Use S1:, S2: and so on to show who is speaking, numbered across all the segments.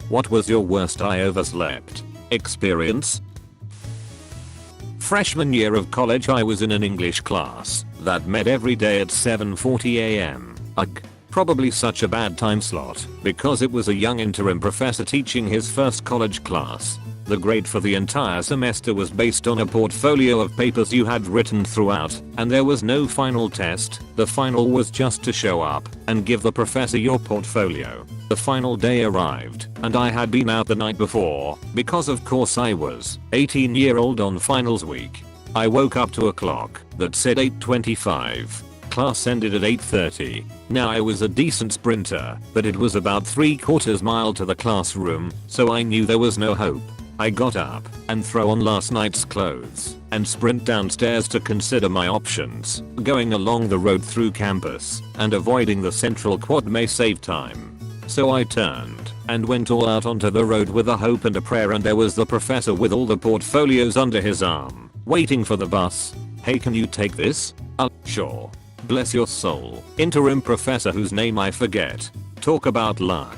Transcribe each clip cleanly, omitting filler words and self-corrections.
S1: What was your worst I overslept experience? Freshman year of college I was in an English class that met every day at 7:40 am. Ugh. Probably such a bad time slot because it was a young interim professor teaching his first college class. The grade for the entire semester was based on a portfolio of papers you had written throughout, and there was no final test. The final was just to show up and give the professor your portfolio. The final day arrived, and I had been out the night before because of course I was 18-year-old on finals week. I woke up to a clock that said 8:25. Class ended at 8:30. Now I was a decent sprinter, but it was about 3/4 mile to the classroom, so I knew there was no hope. I got up and throw on last night's clothes and sprint downstairs to consider my options. Going along the road through campus and avoiding the central quad may save time. So I turned and went all out onto the road with a hope and a prayer, and there was the professor with all the portfolios under his arm, waiting for the bus. "Hey, can you take this?" Sure. Bless your soul. Interim professor whose name I forget. Talk about luck.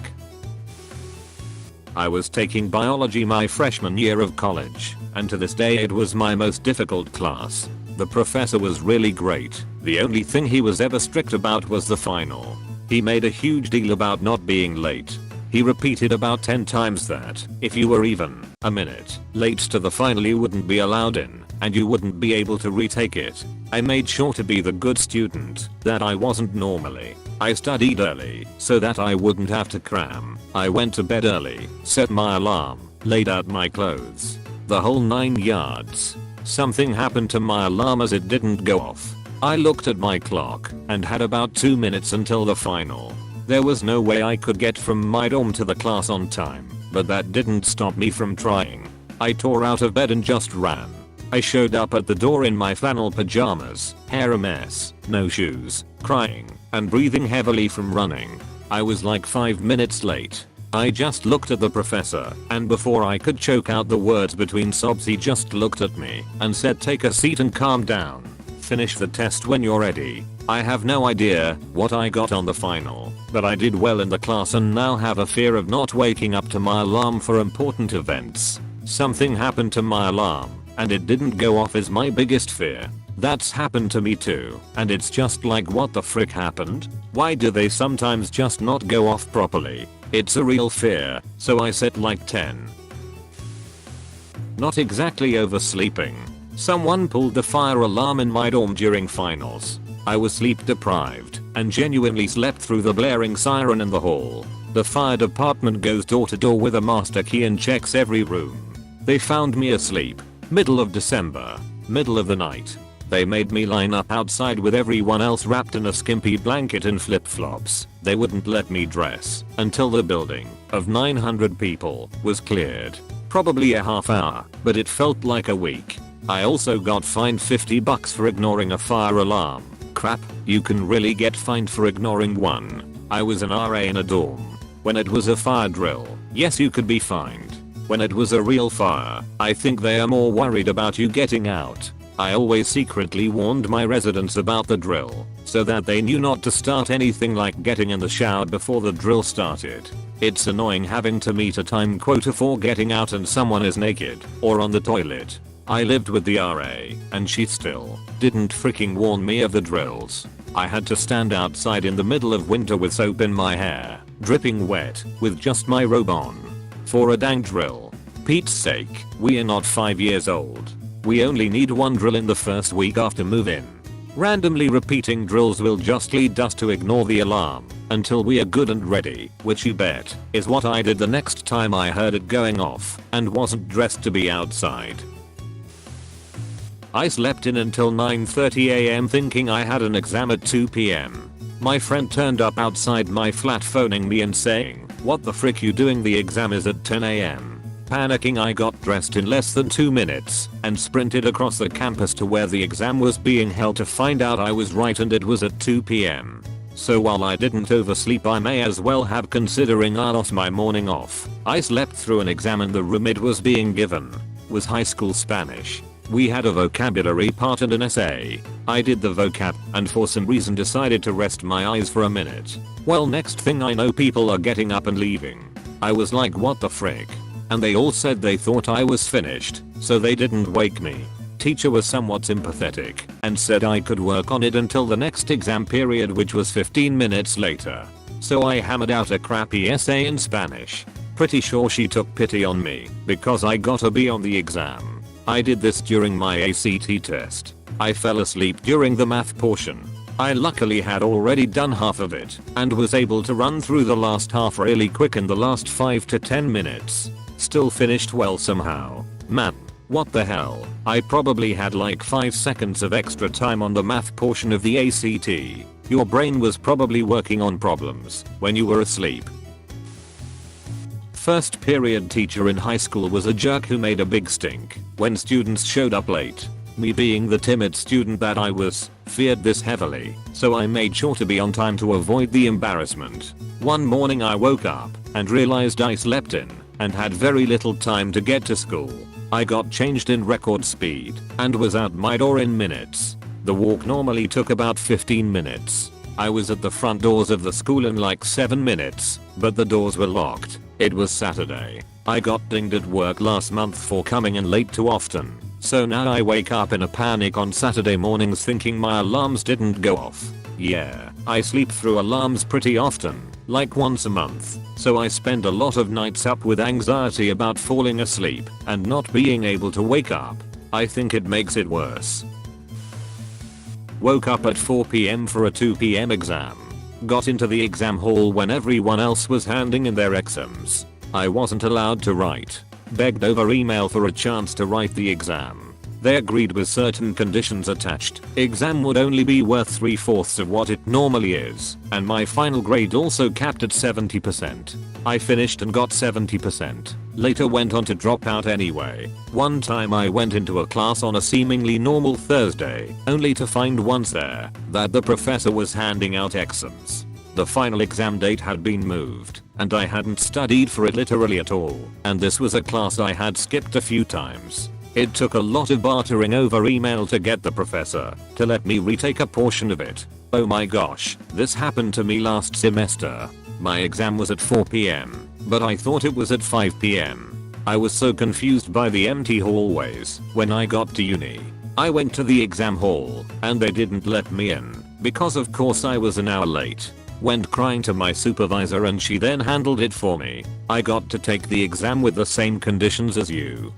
S1: I was taking biology my freshman year of college, and to this day it was my most difficult class. The professor was really great. The only thing he was ever strict about was the final. He made a huge deal about not being late. He repeated about 10 times that if you were even a minute late to the final you wouldn't be allowed in, and you wouldn't be able to retake it. I made sure to be the good student that I wasn't normally. I studied early so that I wouldn't have to cram. I went to bed early, set my alarm, laid out my clothes. The whole 9 yards. Something happened to my alarm as it didn't go off. I looked at my clock and had about 2 minutes until the final. There was no way I could get from my dorm to the class on time, but that didn't stop me from trying. I tore out of bed and just ran. I showed up at the door in my flannel pajamas, hair a mess, no shoes, crying, and breathing heavily from running. I was like 5 minutes late. I just looked at the professor, and before I could choke out the words between sobs he just looked at me and said, "Take a seat and calm down. Finish the test when you're ready." I have no idea what I got on the final, but I did well in the class and now have a fear of not waking up to my alarm for important events. Something happened to my alarm, and it didn't go off is my biggest fear. That's happened to me too, and it's just like, what the frick happened? Why do they sometimes just not go off properly? It's a real fear, so I set like 10. Not exactly oversleeping. Someone pulled the fire alarm in my dorm during finals. I was sleep deprived and genuinely slept through the blaring siren in the hall. The fire department goes door to door with a master key and checks every room. They found me asleep. Middle of December. Middle of the night. They made me line up outside with everyone else wrapped in a skimpy blanket and flip-flops. They wouldn't let me dress until the building of 900 people was cleared. Probably a half hour, but it felt like a week. I also got fined $50 for ignoring a fire alarm. Crap, you can really get fined for ignoring one. I was an RA in a dorm. When it was a fire drill, yes, you could be fined. When it was a real fire, I think they are more worried about you getting out. I always secretly warned my residents about the drill, so that they knew not to start anything like getting in the shower before the drill started. It's annoying having to meet a time quota for getting out and someone is naked or on the toilet. I lived with the RA, and she still didn't freaking warn me of the drills. I had to stand outside in the middle of winter with soap in my hair, dripping wet, with just my robe on. For a dang drill. Pete's sake, we are not 5 years old. We only need one drill in the first week after move-in. Randomly repeating drills will just lead us to ignore the alarm until we are good and ready, which you bet is what I did the next time I heard it going off and wasn't dressed to be outside. I slept in until 9:30 am thinking I had an exam at 2 p.m. My friend turned up outside my flat phoning me and saying, "What the frick you doing, the exam is at 10 am. Panicking, I got dressed in less than 2 minutes and sprinted across the campus to where the exam was being held to find out I was right and it was at 2 p.m. So while I didn't oversleep, I may as well have, considering I lost my morning off. I slept through an exam and the room it was being given was high school Spanish. We had a vocabulary part and an essay. I did the vocab and for some reason decided to rest my eyes for a minute. Well, next thing I know, people are getting up and leaving. I was like, what the frick? And they all said they thought I was finished, so they didn't wake me. Teacher was somewhat sympathetic and said I could work on it until the next exam period, which was 15 minutes later. So I hammered out a crappy essay in Spanish. Pretty sure she took pity on me because I got a B on the exam. I did this during my ACT test. I fell asleep during the math portion. I luckily had already done half of it and was able to run through the last half really quick in the last 5 to 10 minutes. Still finished well somehow. Man, what the hell? I probably had like 5 seconds of extra time on the math portion of the ACT. Your brain was probably working on problems when you were asleep. First period teacher in high school was a jerk who made a big stink when students showed up late. Me being the timid student that I was, feared this heavily, so I made sure to be on time to avoid the embarrassment. One morning I woke up and realized I slept in and had very little time to get to school. I got changed in record speed and was out my door in minutes. The walk normally took about 15 minutes. I was at the front doors of the school in like 7 minutes, but the doors were locked. It was Saturday. I got dinged at work last month for coming in late too often. So now I wake up in a panic on Saturday mornings thinking my alarms didn't go off. Yeah, I sleep through alarms pretty often, like once a month, so I spend a lot of nights up with anxiety about falling asleep and not being able to wake up. I think it makes it worse. Woke up at 4 PM for a 2 PM exam. Got into the exam hall when everyone else was handing in their exams. I wasn't allowed to write. Begged over email for a chance to write the exam. They agreed with certain conditions attached. Exam would only be worth 3/4 of what it normally is, and my final grade also capped at 70%. I finished and got 70%. Later went on to drop out anyway. One time I went into a class on a seemingly normal Thursday, only to find once there that the professor was handing out exams. The final exam date had been moved, and I hadn't studied for it literally at all, and this was a class I had skipped a few times. It took a lot of bartering over email to get the professor to let me retake a portion of it. Oh my gosh, this happened to me last semester. My exam was at 4 PM, but I thought it was at 5 PM. I was so confused by the empty hallways when I got to uni. I went to the exam hall, and they didn't let me in, because of course I was an hour late. Went crying to my supervisor and she then handled it for me. I got to take the exam with the same conditions as you.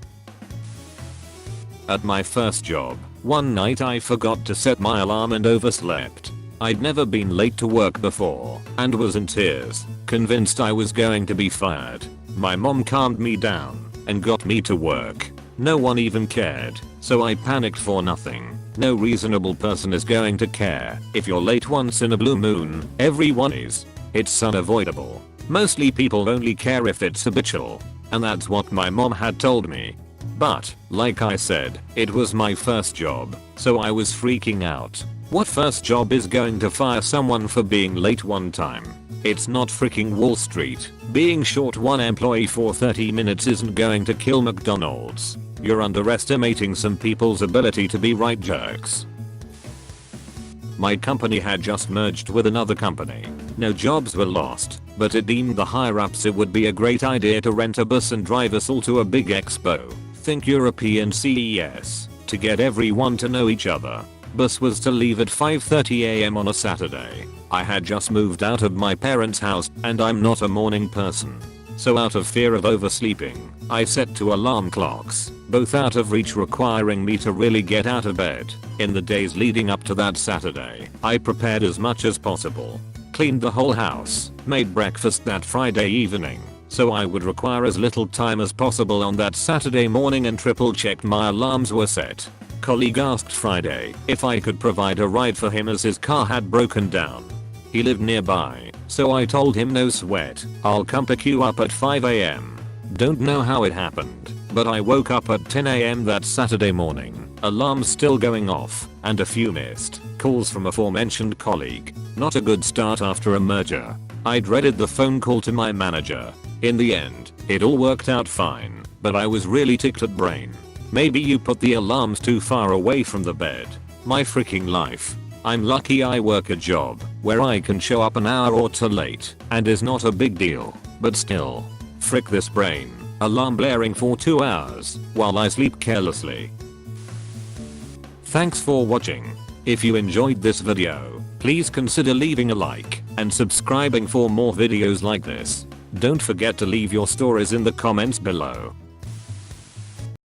S1: At my first job, one night I forgot to set my alarm and overslept. I'd never been late to work before and was in tears, convinced I was going to be fired. My mom calmed me down and got me to work. No one even cared, so I panicked for nothing. No reasonable person is going to care if you're late once in a blue moon. Everyone is. It's unavoidable. Mostly people only care if it's habitual. And that's what my mom had told me. But, like I said, it was my first job, so I was freaking out. What first job is going to fire someone for being late one time? It's not freaking Wall Street. Being short one employee for 30 minutes isn't going to kill McDonald's. You're underestimating some people's ability to be right jerks. My company had just merged with another company. No jobs were lost, but it deemed the higher ups it would be a great idea to rent a bus and drive us all to a big expo. Think European CES. To get everyone to know each other. Bus was to leave at 5:30 AM on a Saturday. I had just moved out of my parents' house and I'm not a morning person. So out of fear of oversleeping, I set 2 alarm clocks, both out of reach, requiring me to really get out of bed. In the days leading up to that Saturday, I prepared as much as possible. Cleaned the whole house, made breakfast that Friday evening, so I would require as little time as possible on that Saturday morning, and triple checked my alarms were set. Colleague asked Friday if I could provide a ride for him as his car had broken down. He lived nearby, so I told him no sweat, I'll come pick you up at 5 AM. Don't know how it happened, but I woke up at 10 AM that Saturday morning, alarms still going off, and a few missed calls from aforementioned colleague. Not a good start after a merger. I dreaded the phone call to my manager. In the end, it all worked out fine, but I was really ticked at brain. Maybe you put the alarms too far away from the bed. My freaking life. I'm lucky I work a job where I can show up an hour or two late and is not a big deal, but still. Frick this brain. Alarm blaring for 2 hours while I sleep carelessly. Thanks for watching. If you enjoyed this video, please consider leaving a like and subscribing for more videos like this. Don't forget to leave your stories in the comments below.